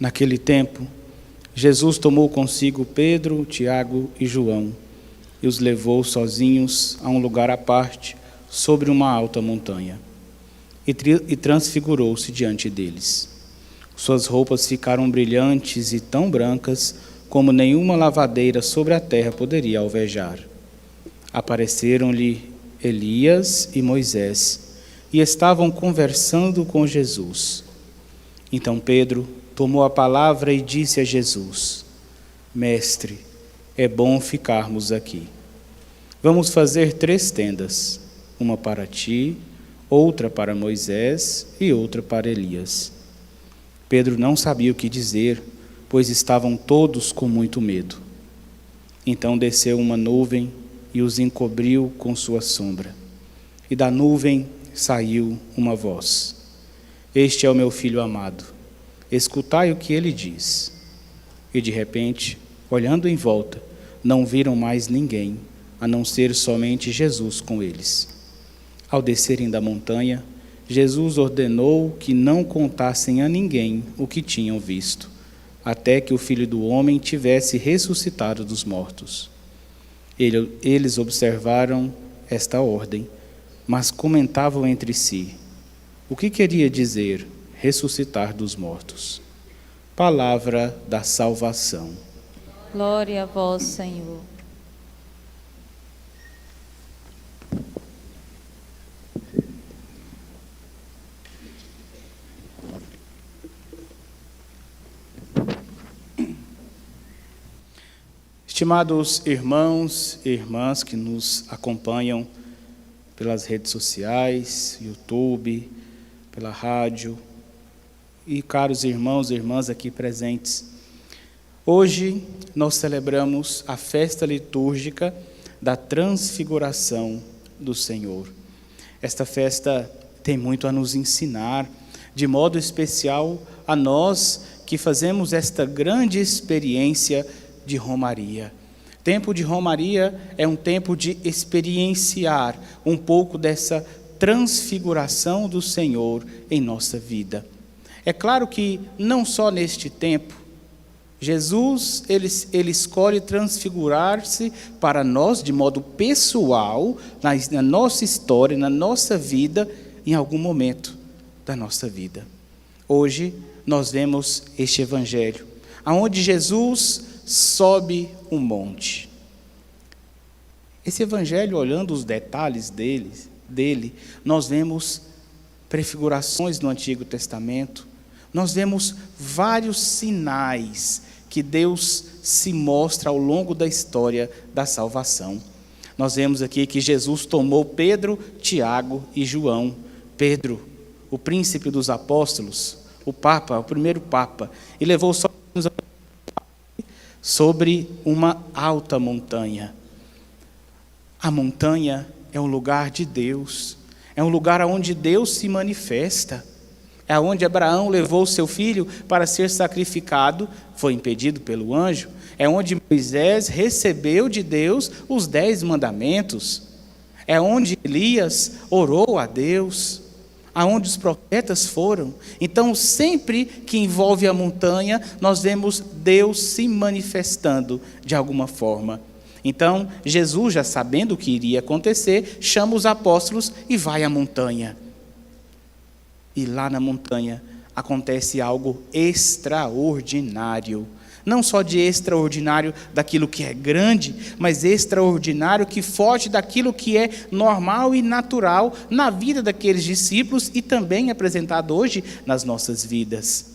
Naquele tempo, Jesus tomou consigo Pedro, Tiago e João e os levou sozinhos a um lugar à parte, sobre uma alta montanha, e transfigurou-se diante deles. Suas roupas ficaram brilhantes e tão brancas como nenhuma lavadeira sobre a terra poderia alvejar. Apareceram-lhe Elias e Moisés e estavam conversando com Jesus. Então Pedro tomou a palavra e disse a Jesus: Mestre, é bom ficarmos aqui. Vamos fazer 3 tendas, uma para ti, outra para Moisés e outra para Elias. Pedro não sabia o que dizer, pois estavam todos com muito medo. Então desceu uma nuvem e os encobriu com sua sombra. E da nuvem saiu uma voz: Este é o meu filho amado, escutai o que ele diz. E de repente, olhando em volta, não viram mais ninguém, a não ser somente Jesus com eles. Ao descerem da montanha, Jesus ordenou que não contassem a ninguém o que tinham visto, até que o Filho do Homem tivesse ressuscitado dos mortos. Eles observaram esta ordem, mas comentavam entre si: o que queria dizer ressuscitar dos mortos? Palavra da salvação. Glória a vós, Senhor. Estimados irmãos e irmãs que nos acompanham pelas redes sociais, YouTube, pela rádio, e caros irmãos e irmãs aqui presentes, hoje nós celebramos a festa litúrgica da Transfiguração do Senhor. Esta festa tem muito a nos ensinar, de modo especial a nós que fazemos esta grande experiência de Romaria. Tempo de Romaria é um tempo de experienciar um pouco dessa transfiguração do Senhor em nossa vida. É claro que não só neste tempo, Jesus ele escolhe transfigurar-se para nós de modo pessoal, na nossa história, na nossa vida, em algum momento da nossa vida. Hoje nós vemos este evangelho, aonde Jesus sobe um monte. Esse evangelho, olhando os detalhes dele, nós vemos prefigurações no Antigo Testamento, nós vemos vários sinais que Deus se mostra ao longo da história da salvação. Nós vemos aqui que Jesus tomou Pedro, Tiago e João. Pedro, o príncipe dos apóstolos, o Papa, o primeiro Papa, e levou sobre uma alta montanha. A montanha é um lugar de Deus, é um lugar onde Deus se manifesta, é onde Abraão levou seu filho para ser sacrificado, foi impedido pelo anjo, é onde Moisés recebeu de Deus os 10 mandamentos, é onde Elias orou a Deus, aonde os profetas foram. Então, sempre que envolve a montanha, nós vemos Deus se manifestando de alguma forma. Então, Jesus, já sabendo o que iria acontecer, chama os apóstolos e vai à montanha. E lá na montanha acontece algo extraordinário. Não só de extraordinário daquilo que é grande, mas extraordinário que foge daquilo que é normal e natural na vida daqueles discípulos e também apresentado hoje nas nossas vidas.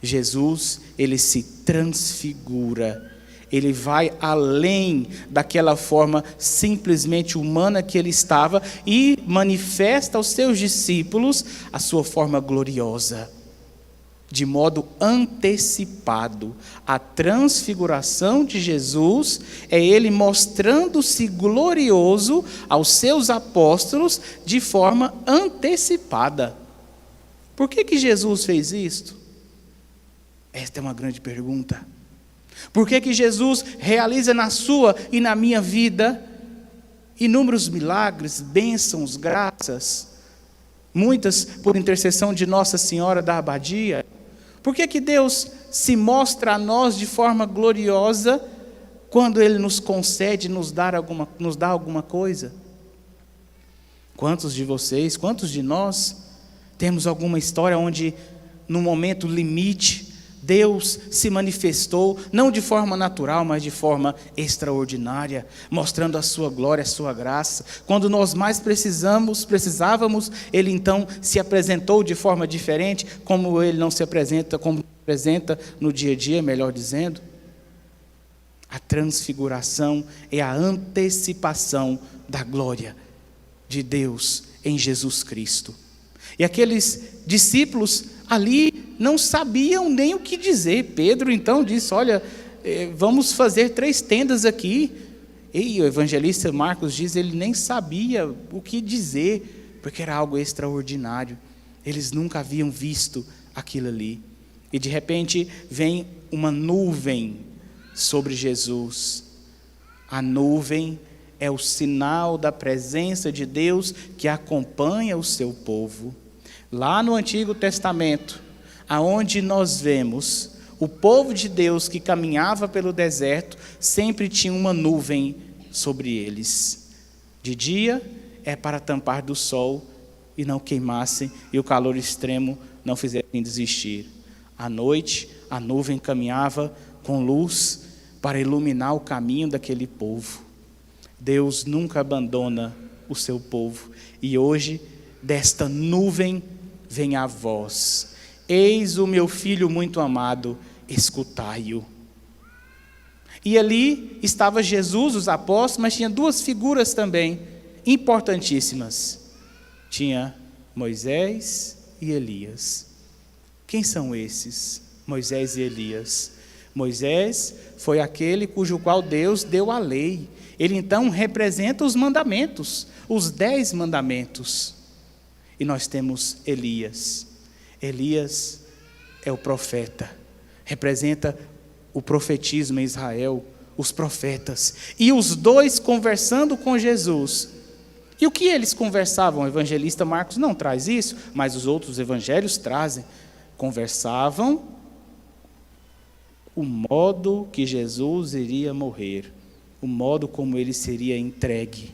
Jesus, ele se transfigura, ele vai além daquela forma simplesmente humana que ele estava e manifesta aos seus discípulos a sua forma gloriosa. De modo antecipado, a transfiguração de Jesus é ele mostrando-se glorioso aos seus apóstolos de forma antecipada. Por que Jesus fez isto? Esta é uma grande pergunta. Por que Jesus realiza na sua e na minha vida inúmeros milagres, bênçãos, graças, muitas por intercessão de Nossa Senhora da Abadia? Por que Deus se mostra a nós de forma gloriosa quando Ele nos concede, nos dá alguma coisa. Quantos de vocês, quantos de nós temos alguma história onde, no momento limite, Deus se manifestou, não de forma natural, mas de forma extraordinária, mostrando a sua glória, a sua graça. Quando nós mais precisávamos, Ele então se apresentou de forma diferente, como Ele não se apresenta, como se apresenta no dia a dia, melhor dizendo. A transfiguração é a antecipação da glória de Deus em Jesus Cristo. E aqueles discípulos ali não sabiam nem o que dizer. Pedro então disse: olha, vamos fazer 3 tendas aqui. E o evangelista Marcos diz, ele nem sabia o que dizer, porque era algo extraordinário. Eles nunca haviam visto aquilo ali. E de repente vem uma nuvem sobre Jesus. A nuvem é o sinal da presença de Deus que acompanha o seu povo. Lá no Antigo Testamento, aonde nós vemos o povo de Deus que caminhava pelo deserto, sempre tinha uma nuvem sobre eles. De dia é para tampar do sol e não queimassem, e o calor extremo não fizessem desistir. À noite, a nuvem caminhava com luz para iluminar o caminho daquele povo. Deus nunca abandona o seu povo. E hoje, desta nuvem, vem a voz: eis o meu filho muito amado, escutai-o. E ali estava Jesus, os apóstolos, mas tinha 2 figuras também importantíssimas. Tinha Moisés e Elias. Quem são esses? Moisés e Elias. Moisés foi aquele cujo qual Deus deu a lei. Ele então representa os mandamentos, os 10 mandamentos. E nós temos Elias. Elias é o profeta, representa o profetismo em Israel, os profetas. E os 2 conversando com Jesus. E o que eles conversavam? O evangelista Marcos não traz isso, mas os outros evangelhos trazem. Conversavam o modo que Jesus iria morrer, o modo como ele seria entregue.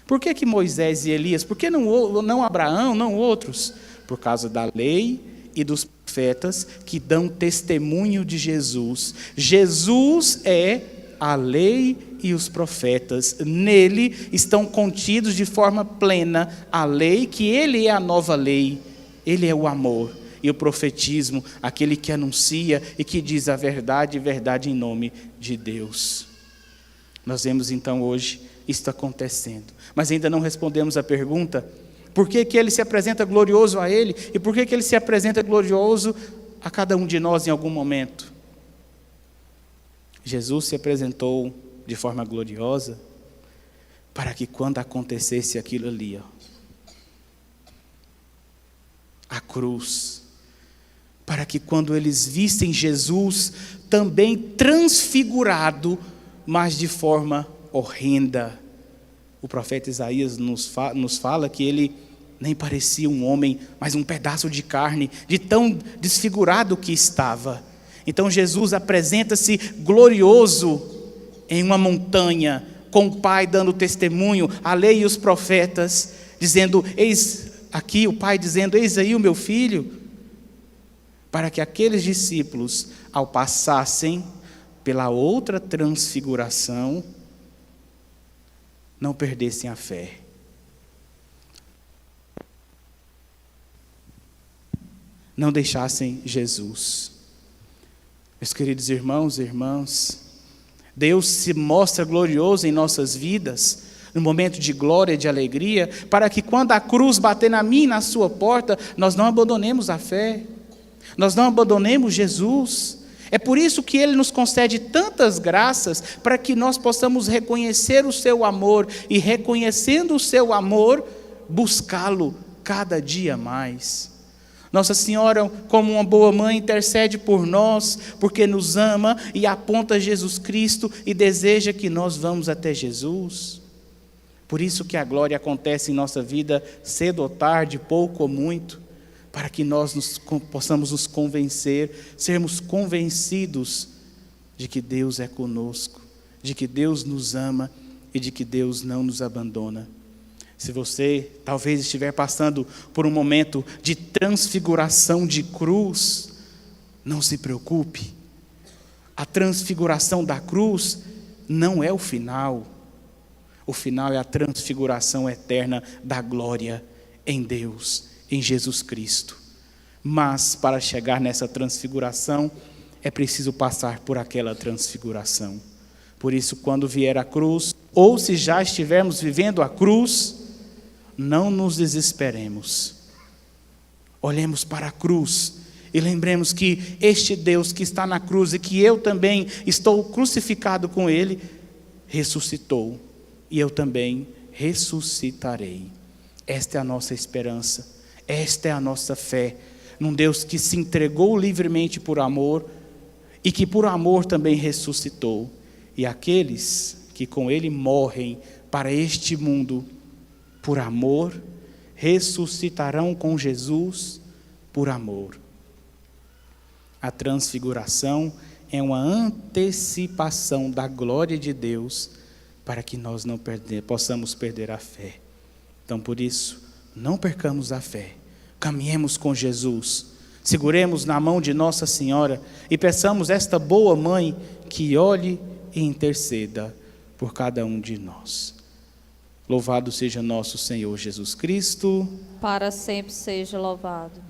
Por que Moisés e Elias? Por que não Abraão, não outros? Por causa da lei e dos profetas que dão testemunho de Jesus. Jesus é a lei e os profetas. Nele estão contidos de forma plena a lei, que ele é a nova lei. Ele é o amor. E o profetismo, aquele que anuncia e que diz a verdade em nome de Deus. Nós vemos então hoje isto acontecendo. Mas ainda não respondemos a pergunta: por que ele se apresenta glorioso a ele? E por que ele se apresenta glorioso a cada um de nós em algum momento? Jesus se apresentou de forma gloriosa para que quando acontecesse aquilo ali, a cruz, para que quando eles vissem Jesus também transfigurado, mas de forma horrenda. O profeta Isaías nos fala que ele nem parecia um homem, mas um pedaço de carne, de tão desfigurado que estava. Então Jesus apresenta-se glorioso em uma montanha, com o Pai dando testemunho, a lei e os profetas, dizendo: eis aqui o Pai dizendo: eis aí o meu filho. Para que aqueles discípulos, ao passassem pela outra transfiguração, não perdessem a fé. Não deixassem Jesus. Meus queridos irmãos e irmãs, Deus se mostra glorioso em nossas vidas, no momento de glória e de alegria, para que quando a cruz bater na minha e na sua porta, nós não abandonemos a fé, nós não abandonemos Jesus. É por isso que Ele nos concede tantas graças, para que nós possamos reconhecer o seu amor, e reconhecendo o seu amor, buscá-lo cada dia mais. Nossa Senhora, como uma boa mãe, intercede por nós, porque nos ama e aponta Jesus Cristo e deseja que nós vamos até Jesus. Por isso que a glória acontece em nossa vida, cedo ou tarde, pouco ou muito, para que nós possamos nos convencer, sermos convencidos de que Deus é conosco, de que Deus nos ama e de que Deus não nos abandona. Se você talvez estiver passando por um momento de transfiguração de cruz, não se preocupe. A transfiguração da cruz não é o final. O final é a transfiguração eterna da glória em Deus, em Jesus Cristo. Mas para chegar nessa transfiguração, é preciso passar por aquela transfiguração. Por isso, quando vier a cruz, ou se já estivermos vivendo a cruz, não nos desesperemos. Olhemos para a cruz e lembremos que este Deus que está na cruz e que eu também estou crucificado com Ele, ressuscitou. E eu também ressuscitarei. Esta é a nossa esperança, esta é a nossa fé, num Deus que se entregou livremente por amor e que por amor também ressuscitou. E aqueles que com Ele morrem para este mundo, por amor, ressuscitarão com Jesus por amor. A transfiguração é uma antecipação da glória de Deus, para que nós não possamos perder a fé. Então, por isso, não percamos a fé. Caminhemos com Jesus. Seguremos na mão de Nossa Senhora e peçamos esta boa mãe que olhe e interceda por cada um de nós. Louvado seja nosso Senhor Jesus Cristo. Para sempre seja louvado.